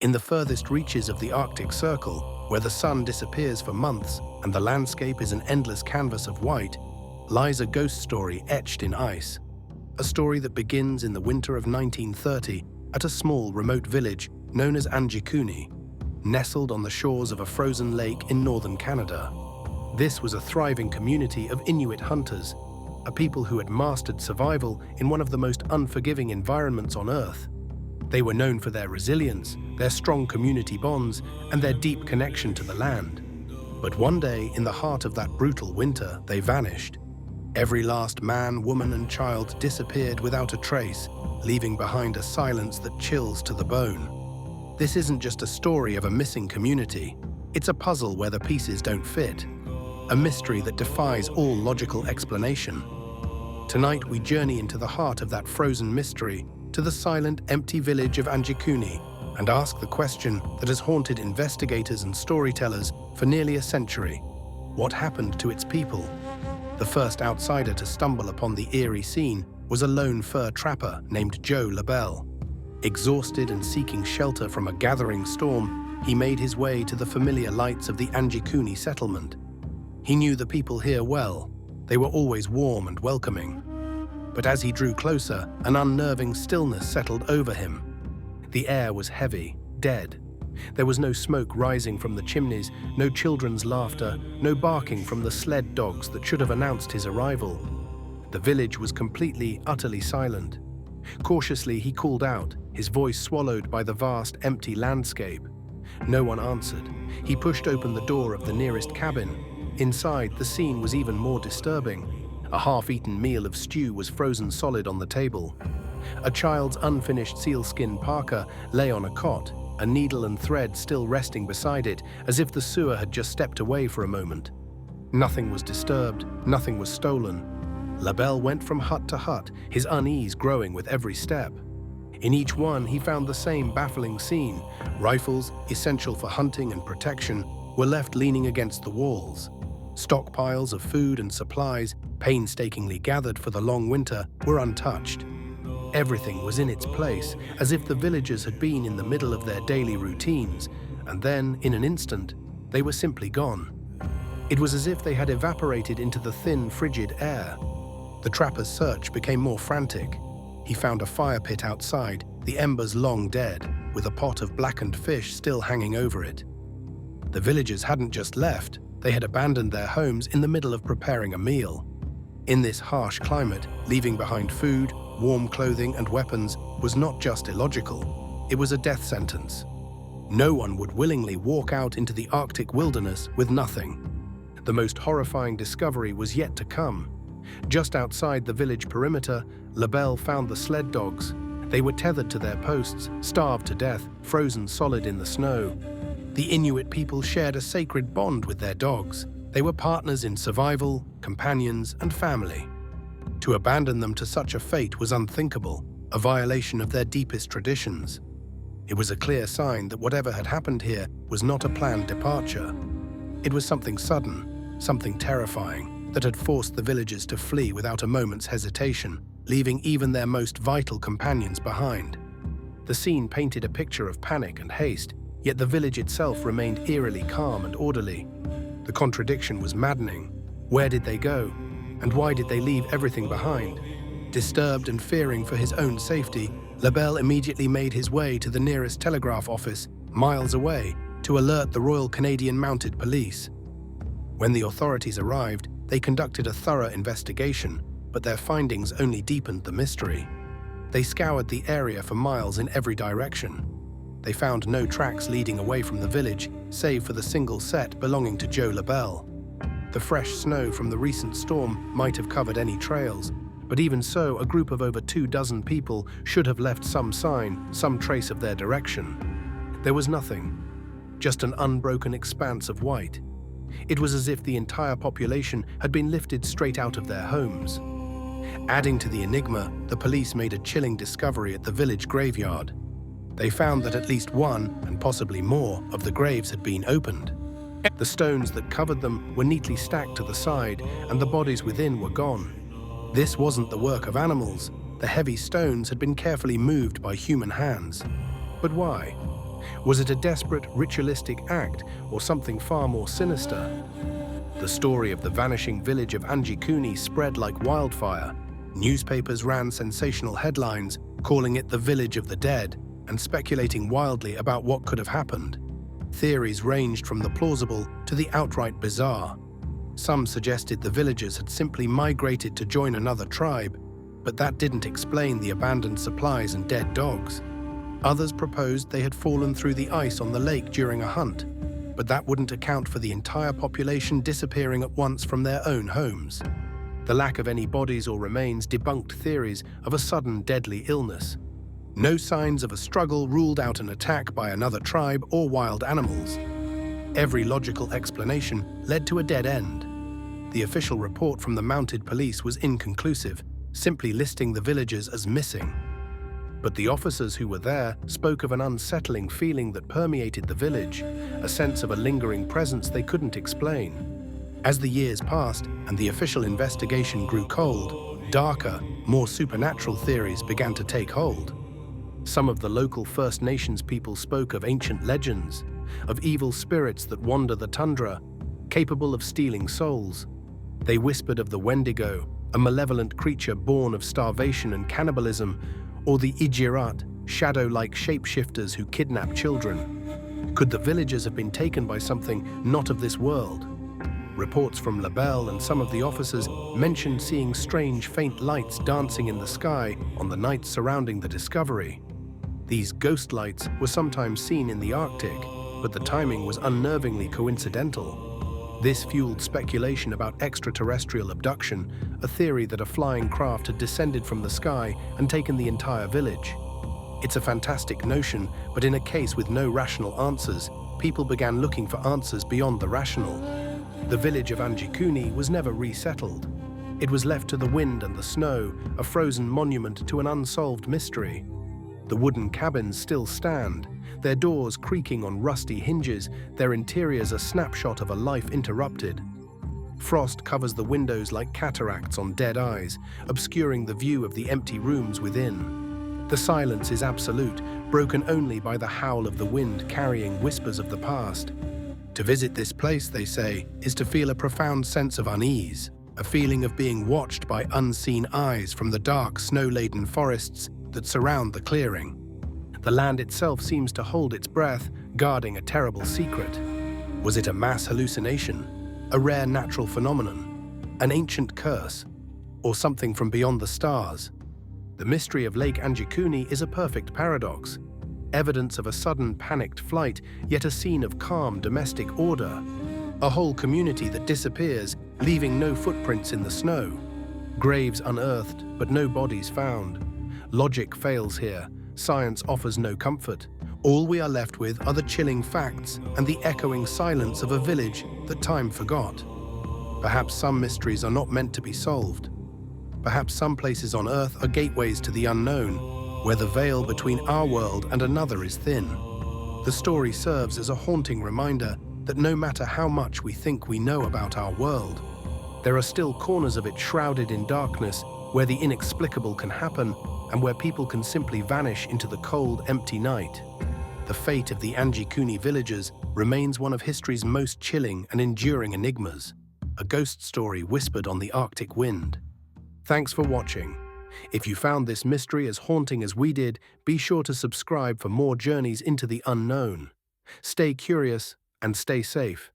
In the furthest reaches of the Arctic Circle, where the sun disappears for months and the landscape is an endless canvas of white, lies a ghost story etched in ice. A story that begins in the winter of 1930 at a small remote village known as Anjukuni, nestled on the shores of a frozen lake in northern Canada. This was a thriving community of Inuit hunters, a people who had mastered survival in one of the most unforgiving environments on Earth. They were known for their resilience, their strong community bonds, and their deep connection to the land. But one day, in the heart of that brutal winter, they vanished. Every last man, woman, and child disappeared without a trace, leaving behind a silence that chills to the bone. This isn't just a story of a missing community. It's a puzzle where the pieces don't fit, a mystery that defies all logical explanation. Tonight, we journey into the heart of that frozen mystery, to the silent, empty village of Anjukuni, and ask the question that has haunted investigators and storytellers for nearly a century. What happened to its people? The first outsider to stumble upon the eerie scene was a lone fur trapper named Joe LaBelle. Exhausted and seeking shelter from a gathering storm, he made his way to the familiar lights of the Anjukuni settlement. He knew the people here well. They were always warm and welcoming. But as he drew closer, an unnerving stillness settled over him. The air was heavy, dead. There was no smoke rising from the chimneys, no children's laughter, no barking from the sled dogs that should have announced his arrival. The village was completely, utterly silent. Cautiously, he called out, his voice swallowed by the vast, empty landscape. No one answered. He pushed open the door of the nearest cabin. Inside, the scene was even more disturbing. A half-eaten meal of stew was frozen solid on the table. A child's unfinished sealskin parka lay on a cot, a needle and thread still resting beside it, as if the sewer had just stepped away for a moment. Nothing was disturbed, nothing was stolen. LaBelle went from hut to hut, his unease growing with every step. In each one, he found the same baffling scene. Rifles, essential for hunting and protection, were left leaning against the walls. Stockpiles of food and supplies, painstakingly gathered for the long winter, were untouched. Everything was in its place, as if the villagers had been in the middle of their daily routines, and then, in an instant, they were simply gone. It was as if they had evaporated into the thin, frigid air. The trapper's search became more frantic. He found a fire pit outside, the embers long dead, with a pot of blackened fish still hanging over it. The villagers hadn't just left, they had abandoned their homes in the middle of preparing a meal. In this harsh climate, leaving behind food, warm clothing, and weapons was not just illogical, it was a death sentence. No one would willingly walk out into the Arctic wilderness with nothing. The most horrifying discovery was yet to come. Just outside the village perimeter, LaBelle found the sled dogs. They were tethered to their posts, starved to death, frozen solid in the snow. The Inuit people shared a sacred bond with their dogs. They were partners in survival, companions, and family. To abandon them to such a fate was unthinkable, a violation of their deepest traditions. It was a clear sign that whatever had happened here was not a planned departure. It was something sudden, something terrifying, that had forced the villagers to flee without a moment's hesitation, leaving even their most vital companions behind. The scene painted a picture of panic and haste, yet the village itself remained eerily calm and orderly. The contradiction was maddening. Where did they go? And why did they leave everything behind? Disturbed and fearing for his own safety, LaBelle immediately made his way to the nearest telegraph office, miles away, to alert the Royal Canadian Mounted Police. When the authorities arrived, they conducted a thorough investigation, but their findings only deepened the mystery. They scoured the area for miles in every direction. They found no tracks leading away from the village, save for the single set belonging to Joe LaBelle. The fresh snow from the recent storm might have covered any trails, but even so, a group of over 24 people should have left some sign, some trace of their direction. There was nothing, just an unbroken expanse of white. It was as if the entire population had been lifted straight out of their homes. Adding to the enigma, the police made a chilling discovery at the village graveyard. They found that at least one, and possibly more, of the graves had been opened. The stones that covered them were neatly stacked to the side, and the bodies within were gone. This wasn't the work of animals. The heavy stones had been carefully moved by human hands. But why? Was it a desperate, ritualistic act or something far more sinister? The story of the vanishing village of Anjukuni spread like wildfire. Newspapers ran sensational headlines, calling it the village of the dead, and speculating wildly about what could have happened. Theories ranged from the plausible to the outright bizarre. Some suggested the villagers had simply migrated to join another tribe, but that didn't explain the abandoned supplies and dead dogs. Others proposed they had fallen through the ice on the lake during a hunt, but that wouldn't account for the entire population disappearing at once from their own homes. The lack of any bodies or remains debunked theories of a sudden deadly illness. No signs of a struggle ruled out an attack by another tribe or wild animals. Every logical explanation led to a dead end. The official report from the mounted police was inconclusive, simply listing the villagers as missing. But the officers who were there spoke of an unsettling feeling that permeated the village, a sense of a lingering presence they couldn't explain. As the years passed and the official investigation grew cold, darker, more supernatural theories began to take hold. Some of the local First Nations people spoke of ancient legends, of evil spirits that wander the tundra, capable of stealing souls. They whispered of the Wendigo, a malevolent creature born of starvation and cannibalism, or the Ijirat, shadow-like shapeshifters who kidnap children. Could the villagers have been taken by something not of this world? Reports from Labelle and some of the officers mentioned seeing strange faint lights dancing in the sky on the nights surrounding the discovery. These ghost lights were sometimes seen in the Arctic, but the timing was unnervingly coincidental. This fueled speculation about extraterrestrial abduction, a theory that a flying craft had descended from the sky and taken the entire village. It's a fantastic notion, but in a case with no rational answers, people began looking for answers beyond the rational. The village of Anjukuni was never resettled. It was left to the wind and the snow, a frozen monument to an unsolved mystery. The wooden cabins still stand, their doors creaking on rusty hinges, their interiors a snapshot of a life interrupted. Frost covers the windows like cataracts on dead eyes, obscuring the view of the empty rooms within. The silence is absolute, broken only by the howl of the wind carrying whispers of the past. To visit this place, they say, is to feel a profound sense of unease, a feeling of being watched by unseen eyes from the dark, snow-laden forests that surround the clearing. The land itself seems to hold its breath, guarding a terrible secret. Was it a mass hallucination, a rare natural phenomenon, an ancient curse, or something from beyond the stars? The mystery of Lake Anjukuni is a perfect paradox. Evidence of a sudden panicked flight, yet a scene of calm domestic order. A whole community that disappears, leaving no footprints in the snow. Graves unearthed, but no bodies found. Logic fails here. Science offers no comfort. All we are left with are the chilling facts and the echoing silence of a village that time forgot. Perhaps some mysteries are not meant to be solved. Perhaps some places on Earth are gateways to the unknown, where the veil between our world and another is thin. The story serves as a haunting reminder that no matter how much we think we know about our world, there are still corners of it shrouded in darkness where the inexplicable can happen and where people can simply vanish into the cold, empty night. The fate of the Anjukuni villagers remains one of history's most chilling and enduring enigmas, a ghost story whispered on the Arctic wind. Thanks for watching. If you found this mystery as haunting as we did, be sure to subscribe for more journeys into the unknown. Stay curious and stay safe.